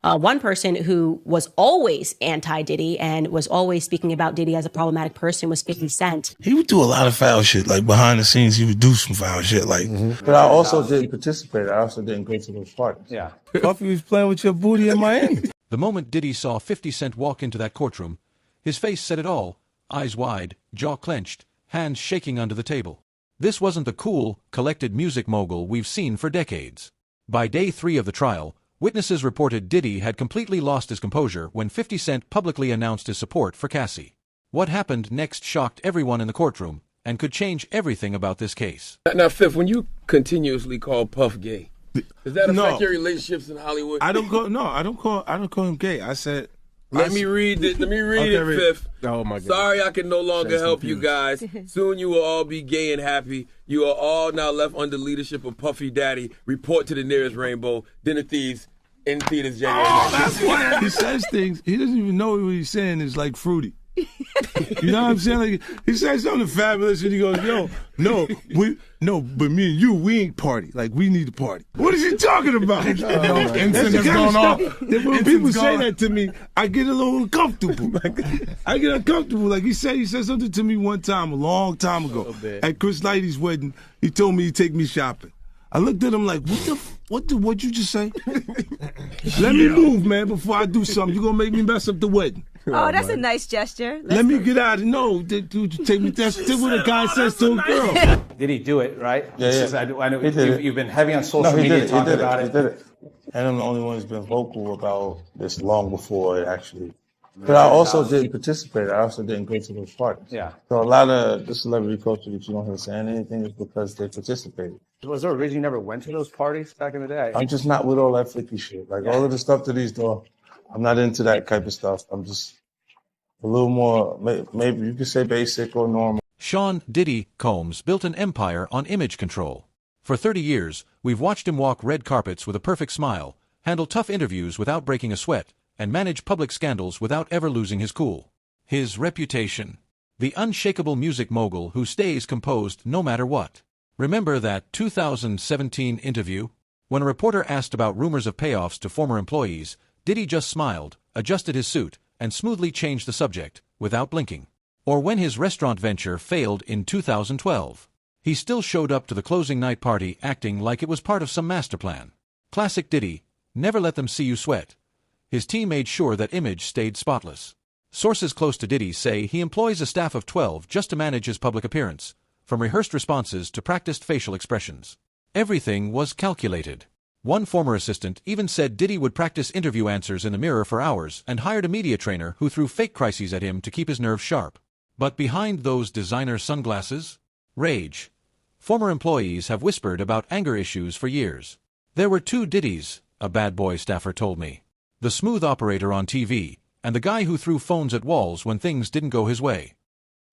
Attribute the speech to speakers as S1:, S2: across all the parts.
S1: One person who was always anti-Diddy and was always speaking about Diddy as a problematic person was 50 Cent.
S2: He would do a lot of foul shit. Like behind the scenes, he would do some foul shit. Like,
S3: But I also didn't participate. I also didn't go to those parties.
S4: Yeah.
S2: Puffy was playing with your booty in Miami.
S5: The moment Diddy saw 50 Cent walk into that courtroom, his face said it all, eyes wide, jaw clenched, hands shaking under the table. This wasn't the cool, collected music mogul we've seen for decades. By day 3 of the trial, witnesses reported Diddy had completely lost his composure when 50 Cent publicly announced his support for Cassie. What happened next shocked everyone in the courtroom and could change everything about this case.
S6: Now, Fifth, when you continuously call Puff gay, does that affect your relationships in Hollywood?
S2: I don't call him gay. I said,
S6: Let me read it, Fifth.
S4: Oh my God.
S6: Sorry I can no longer help you guys. Soon you will all be gay and happy. You are all now left under leadership of Puffy Daddy. Report to the nearest rainbow. Dinner Thieves in theaters January 9th.
S2: That's why he says things. He doesn't even know what he's saying is like fruity. You know what I'm saying? Like he says something fabulous and he goes, "Yo, but me and you, we ain't party. Like we need to party." What is he talking about?
S4: Incense is going off.
S2: When people say that to me, I get a little uncomfortable. I get uncomfortable. Like he said something to me one time, a long time ago, at Chris Lighty's wedding. He told me he'd take me shopping. I looked at him like, what'd you just say? Let me move, man, before I do something. You're gonna make me mess up the wedding.
S7: Oh, that's a nice gesture.
S2: Let me get out of no, dude, take me. That's what a guy says to a girl.
S4: Did he do it, right?
S3: Yeah.
S4: I know you've been heavy on social media talking about it.
S3: He did it. And I'm the only one who's been vocal about this long before it actually. But I also didn't participate. I also didn't go to those parties.
S4: Yeah.
S3: So a lot of the celebrity culture that you don't hear saying anything is because they participated.
S4: Was there a reason you never went to those parties back in the day?
S3: I'm just not with all that flicky shit. Like all of the stuff that he's doing, I'm not into that type of stuff. I'm just a little more, maybe you could say basic or normal.
S5: Sean Diddy Combs built an empire on image control. For 30 years, we've watched him walk red carpets with a perfect smile, handle tough interviews without breaking a sweat, and manage public scandals without ever losing his cool. His reputation. The unshakable music mogul who stays composed no matter what. Remember that 2017 interview? When a reporter asked about rumors of payoffs to former employees, Diddy just smiled, adjusted his suit, and smoothly changed the subject, without blinking. Or when his restaurant venture failed in 2012. He still showed up to the closing night party acting like it was part of some master plan. Classic Diddy, never let them see you sweat. His team made sure that image stayed spotless. Sources close to Diddy say he employs a staff of 12 just to manage his public appearance, from rehearsed responses to practiced facial expressions. Everything was calculated. One former assistant even said Diddy would practice interview answers in the mirror for hours and hired a media trainer who threw fake crises at him to keep his nerves sharp. But behind those designer sunglasses? Rage. Former employees have whispered about anger issues for years. There were 2 Diddys, a bad boy staffer told me. The smooth operator on TV, and the guy who threw phones at walls when things didn't go his way.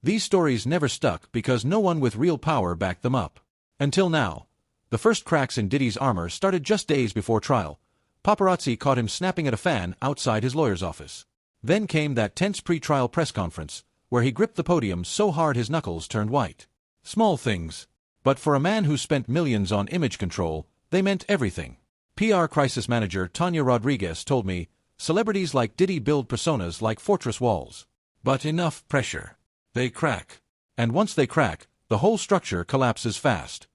S5: These stories never stuck because no one with real power backed them up. Until now. The first cracks in Diddy's armor started just days before trial. Paparazzi caught him snapping at a fan outside his lawyer's office. Then came that tense pre-trial press conference, where he gripped the podium so hard his knuckles turned white. Small things. But for a man who spent millions on image control, they meant everything. PR crisis manager Tanya Rodriguez told me, celebrities like Diddy build personas like fortress walls. But enough pressure. They crack. And once they crack, the whole structure collapses fast.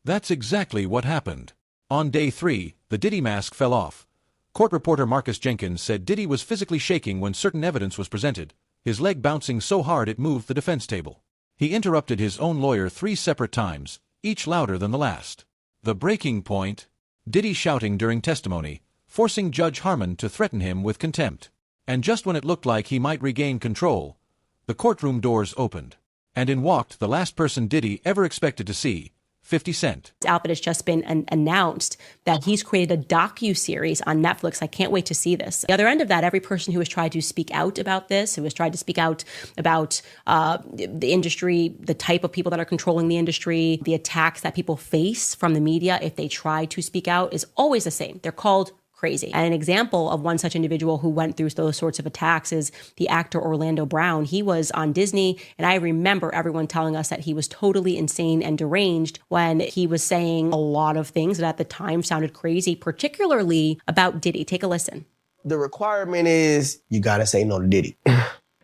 S5: That's exactly what happened. On day 3, the Diddy mask fell off. Court reporter Marcus Jenkins said Diddy was physically shaking when certain evidence was presented, his leg bouncing so hard it moved the defense table. He interrupted his own lawyer 3 separate times, each louder than the last. The breaking point? Diddy shouting during testimony, forcing Judge Harmon to threaten him with contempt. And just when it looked like he might regain control, the courtroom doors opened. And in walked the last person Diddy ever expected to see, 50 Cent.
S1: Outfit has just been announced that he's created a docu-series on Netflix. I can't wait to see this. The other end of that, every person who has tried to speak out about this, who has tried to speak out about the industry, the type of people that are controlling the industry, the attacks that people face from the media if they try to speak out, is always the same. They're called crazy. And an example of one such individual who went through those sorts of attacks is the actor Orlando Brown. He was on Disney, and I remember everyone telling us that he was totally insane and deranged when he was saying a lot of things that at the time sounded crazy, particularly about Diddy. Take a listen.
S8: The requirement is you gotta say no to Diddy.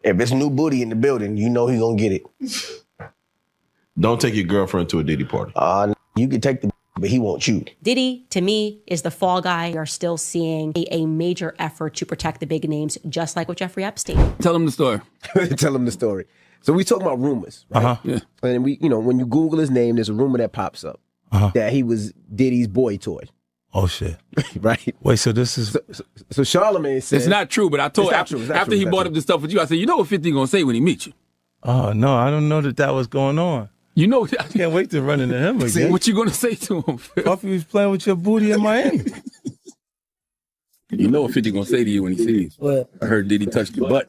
S8: If it's new booty in the building, you know he gonna get it.
S9: Don't take your girlfriend to a Diddy party.
S8: You can take the but he won't you.
S1: Diddy, to me, is the fall guy. We are still seeing a major effort to protect the big names, just like with Jeffrey Epstein.
S10: Tell him the story.
S8: Tell him the story. So we talking about rumors, right?
S10: Yeah.
S8: And we, when you Google his name, there's a rumor that pops up that he was Diddy's boy toy.
S2: Oh shit!
S8: Right?
S2: Wait, so this is
S8: so Charlamagne said
S10: it's not true, but I told after he brought up the stuff with you, I said, you know what 50 gonna say when he meets you?
S2: Oh no, I don't know that was going on.
S10: You know,
S2: I can't wait to run into him again.
S10: What you gonna say to him?
S2: Puffy was playing with your booty in Miami.
S10: You know what 50 gonna say to you when he sees you? What? I heard Diddy touched your butt.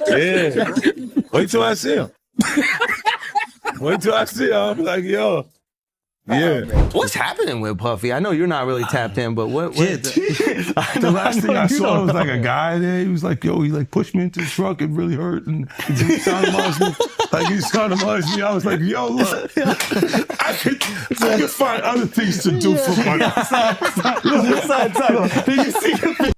S2: Yeah. Wait till I see him. Wait till I see him. I'm like, yo. Yeah.
S11: What's happening with Puffy? I know you're not really tapped in, but what
S2: the last thing I saw was like a guy there. He was like, yo, he like pushed me into the truck. It really hurt. And he sounded me. Like he sounded me. I was like, yo, look. I could find other things to do for money.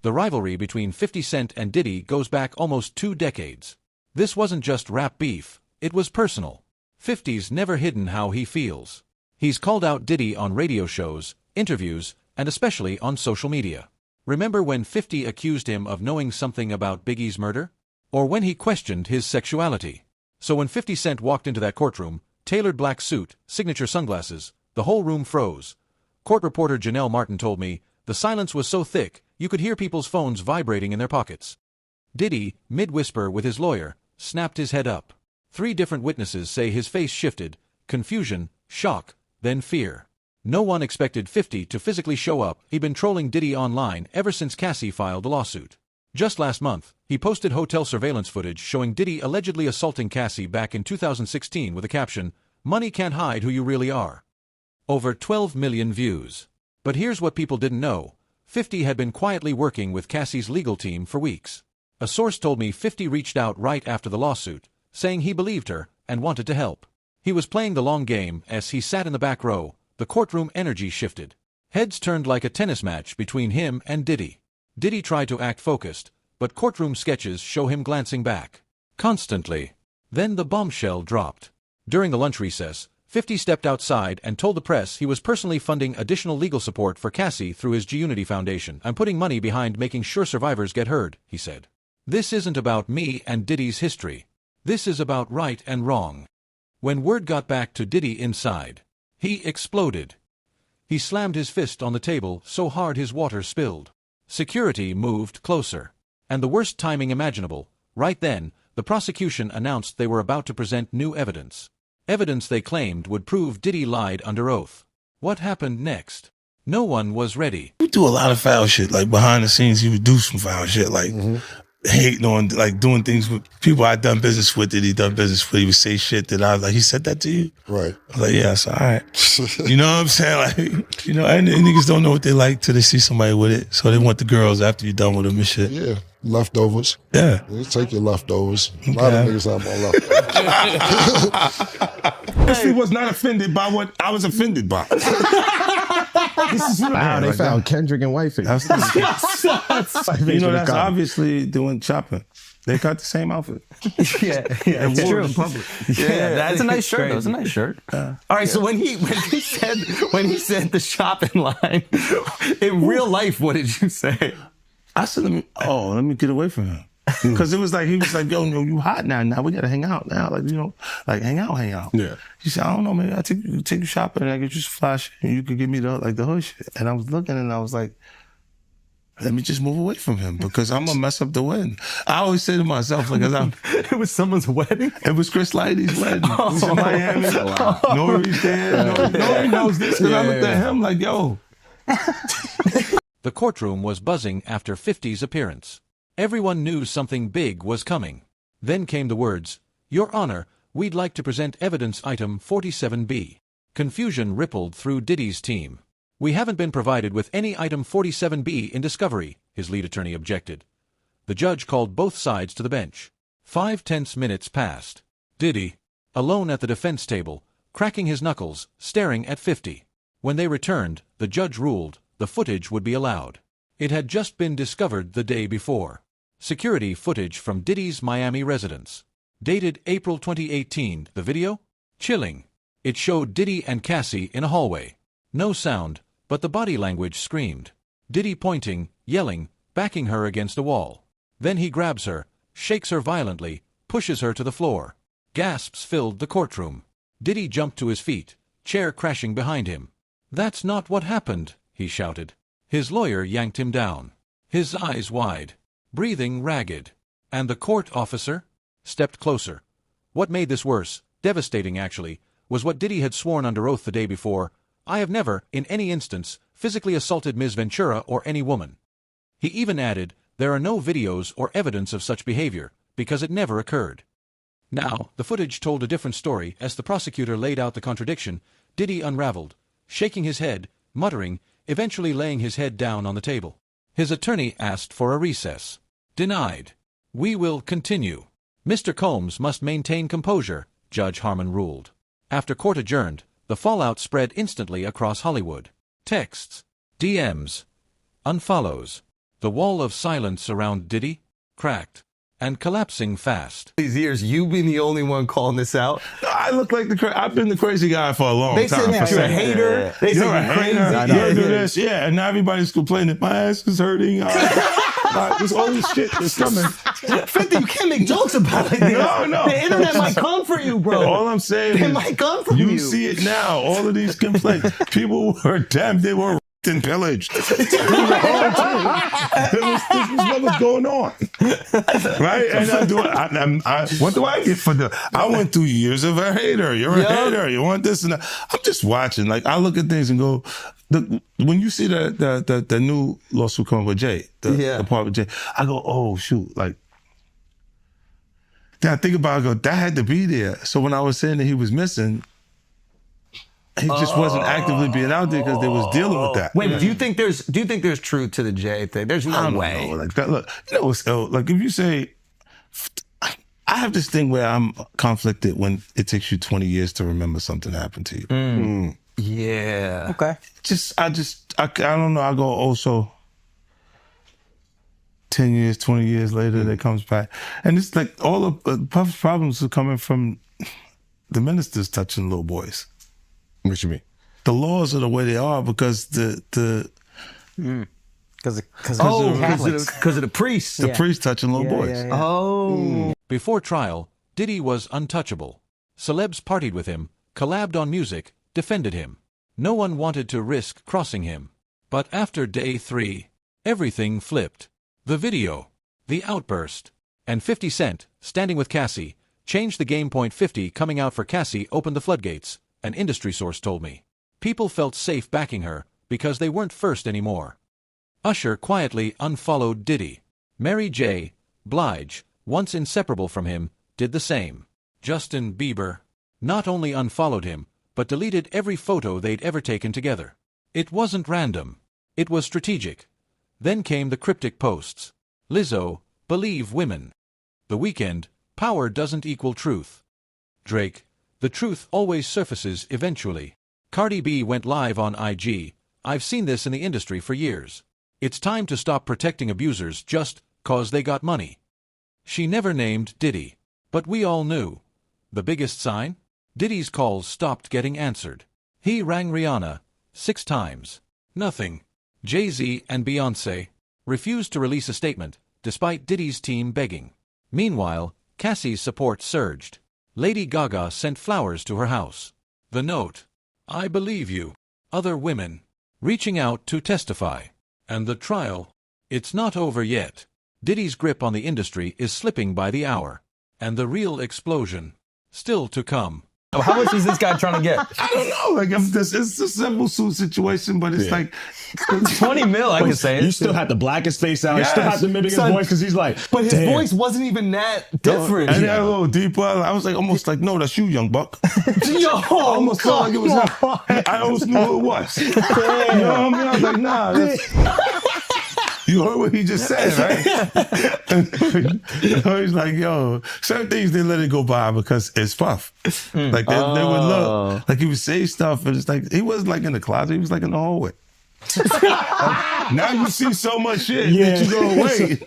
S5: The rivalry between 50 Cent and Diddy goes back almost 2 decades. This wasn't just rap beef. It was personal. 50's never hidden how he feels. He's called out Diddy on radio shows, interviews, and especially on social media. Remember when 50 accused him of knowing something about Biggie's murder? Or when he questioned his sexuality? So when 50 Cent walked into that courtroom, tailored black suit, signature sunglasses, the whole room froze. Court reporter Janelle Martin told me, the silence was so thick, you could hear people's phones vibrating in their pockets. Diddy, mid-whisper with his lawyer, snapped his head up. 3 different witnesses say his face shifted, confusion, shock, then fear. No one expected 50 to physically show up. He'd been trolling Diddy online ever since Cassie filed the lawsuit. Just last month, he posted hotel surveillance footage showing Diddy allegedly assaulting Cassie back in 2016 with a caption, "Money can't hide who you really are." Over 12 million views. But here's what people didn't know. 50 had been quietly working with Cassie's legal team for weeks. A source told me 50 reached out right after the lawsuit, saying he believed her and wanted to help. He was playing the long game. As he sat in the back row, the courtroom energy shifted. Heads turned like a tennis match between him and Diddy. Diddy tried to act focused, but courtroom sketches show him glancing back. Constantly. Then the bombshell dropped. During the lunch recess, 50 stepped outside and told the press he was personally funding additional legal support for Cassie through his G-Unity Foundation. "I'm putting money behind making sure survivors get heard," he said. "This isn't about me and Diddy's history. This is about right and wrong." When word got back to Diddy inside, he exploded. He slammed his fist on the table so hard his water spilled. Security moved closer. And the worst timing imaginable, right then, the prosecution announced they were about to present new evidence. Evidence they claimed would prove Diddy lied under oath. What happened next? No one was ready.
S2: You do a lot of foul shit. Like behind the scenes, he would do some foul shit. Like hating on, like doing things with people I'd done business with that he done business with. He would say shit that I was like, he said that to you?
S12: Right.
S2: I was like, yeah, so all right. You know what I'm saying? Like, and niggas don't know what they like till they see somebody with it. So they want the girls after you're done with them and shit.
S12: Yeah. Leftovers.
S2: Yeah.
S12: You take your leftovers. A lot of niggas have more leftovers.
S2: Cassie was not offended by what I was offended by.
S13: Wow, they found Kendrick and Wifey.
S2: That's obviously doing shopping. They got the same outfit.
S11: Yeah, it's true.
S2: In public.
S11: Yeah, that's a nice shirt. That was a nice shirt. All right, so when he said the shopping line in real life, what did you say?
S2: I said, let me get away from him. Because it was like, he was like, yo, no, you hot now. Now we got to hang out now. Like, like hang out.
S9: Yeah.
S2: He said, I don't know, maybe I take you shopping and I get you some flash and you could give me the hood shit. And I was looking and I was like, let me just move away from him because I'm going to mess up the wedding. I always say to myself, like,
S11: it was someone's wedding?
S2: It was Chris Lighty's wedding. It was in Miami. Nori's there. Nori knows this because I looked at him like, yo.
S5: The courtroom was buzzing after 50's appearance. Everyone knew something big was coming. Then came the words, "Your Honor, we'd like to present evidence item 47B. Confusion rippled through Diddy's team. "We haven't been provided with any item 47B in discovery," his lead attorney objected. The judge called both sides to the bench. 5 tense minutes passed. Diddy, alone at the defense table, cracking his knuckles, staring at 50. When they returned, the judge ruled the footage would be allowed. It had just been discovered the day before. Security footage from Diddy's Miami residence. Dated April 2018, the video? Chilling. It showed Diddy and Cassie in a hallway. No sound, but the body language screamed. Diddy pointing, yelling, backing her against a wall. Then he grabs her, shakes her violently, pushes her to the floor. Gasps filled the courtroom. Diddy jumped to his feet, chair crashing behind him. "That's not what happened," he shouted. His lawyer yanked him down, his eyes wide, breathing ragged. And the court officer stepped closer. What made this worse, devastating actually, was what Diddy had sworn under oath the day before: "I have never, in any instance, physically assaulted Ms. Ventura or any woman." He even added, "There are no videos or evidence of such behavior, because it never occurred." Now, the footage told a different story. As the prosecutor laid out the contradiction, Diddy unraveled, shaking his head, muttering, eventually laying his head down on the table. His attorney asked for a recess. Denied. "We will continue. Mr. Combs must maintain composure," Judge Harmon ruled. After court adjourned, the fallout spread instantly across Hollywood. Texts, DMs, unfollows. The wall of silence around Diddy cracked and collapsing fast.
S11: These years, you've been the only one calling this out.
S2: I look like I've been the crazy guy for a long time.
S11: They say you're a hater. They say you're crazy.
S2: You do this, yeah. And now everybody's complaining. My ass is hurting. There's all this shit that's coming.
S11: 50, you can't make jokes about it.
S2: No.
S11: The internet might come for you, bro.
S2: All I'm saying
S11: it
S2: is,
S11: might come from you.
S2: You see it now. All of these complaints. People were damned. They were and pillaged. This was what was going on, right? And what do I get for the? I went through years of a hater. You're a hater. You want this and that. I'm just watching. Like, I look at things and go, when you see the new lawsuit coming with Jay, the part with Jay, I go, oh shoot, like. Then I think about it, I go, that had to be there. So when I was saying that he was missing, he just wasn't actively being out there because they was dealing with that.
S11: Wait, do you think there's truth to the Jay thing? There's no way.
S2: Know. Like that, look, you know what's like if you say, I have this thing where I'm conflicted when it takes you 20 years to remember something happened to you.
S11: Yeah.
S8: Okay.
S2: I don't know. I go also 10 years, 20 years later, that comes back, and it's like all of Puff's problems are coming from the ministers touching little boys.
S9: What you mean?
S2: The laws are the way they are because
S8: because of
S11: the priests.
S2: The priests touching little boys.
S8: Yeah. Oh.
S5: Before trial, Diddy was untouchable. Celebs partied with him, collabed on music, defended him. No one wanted to risk crossing him. But after day 3, everything flipped. The video, the outburst, and 50 Cent, standing with Cassie, changed the game. 50 coming out for Cassie opened the floodgates. An industry source told me. People felt safe backing her because they weren't first anymore. Usher quietly unfollowed Diddy. Mary J. Blige, once inseparable from him, did the same. Justin Bieber not only unfollowed him, but deleted every photo they'd ever taken together. It wasn't random. It was strategic. Then came the cryptic posts. Lizzo, believe women. The Weeknd, power doesn't equal truth. Drake, the truth always surfaces eventually. Cardi B went live on IG. I've seen this in the industry for years. It's time to stop protecting abusers just 'cause they got money. She never named Diddy, but we all knew. The biggest sign? Diddy's calls stopped getting answered. He rang Rihanna 6 times. Nothing. Jay-Z and Beyoncé refused to release a statement, despite Diddy's team begging. Meanwhile, Cassie's support surged. Lady Gaga sent flowers to her house. The note, "I believe you." Other women reaching out to testify. And the trial, it's not over yet. Diddy's grip on the industry is slipping by the hour. And the real explosion, still to come.
S11: How much is this guy trying to get?
S2: I don't know. Like, it's a simple suit situation, but it's like
S11: 20 mil. I can say it.
S9: You still have the blackest face out. You still have to mimic his voice because he's like,
S11: but his voice wasn't even that different.
S2: And a little deeper. I was like, almost like, no, that's you, young buck. Yo, I almost felt like it was him. I almost knew who it was. You know what I mean? I was like, nah. You heard what he just said, right? He's like, yo, certain things they let it go by because it's Puff. Like they would look, like he would say stuff, and it's like he wasn't like in the closet, he was like in the hallway. Now you see so much shit that you go, wait.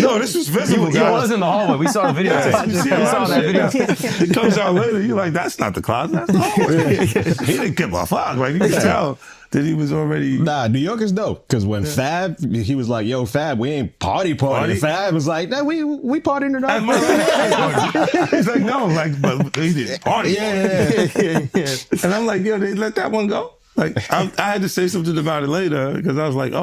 S2: No, this was visible,
S11: He was in the hallway. We saw the videotape.
S2: You see
S11: We saw that video.
S2: It comes out later. You're like, that's not the closet. That's the hallway. He didn't give a fuck. Like, you can tell that he was already.
S13: Nah, New York is dope. Because when Fab, he was like, yo, Fab, we ain't party. Fab was like, nah, we partying tonight.
S2: He's like, no, like, but he didn't party.
S13: Yeah.
S2: And I'm like, yo, they let that one go? Like, I had to say something about it later because I was like, oh.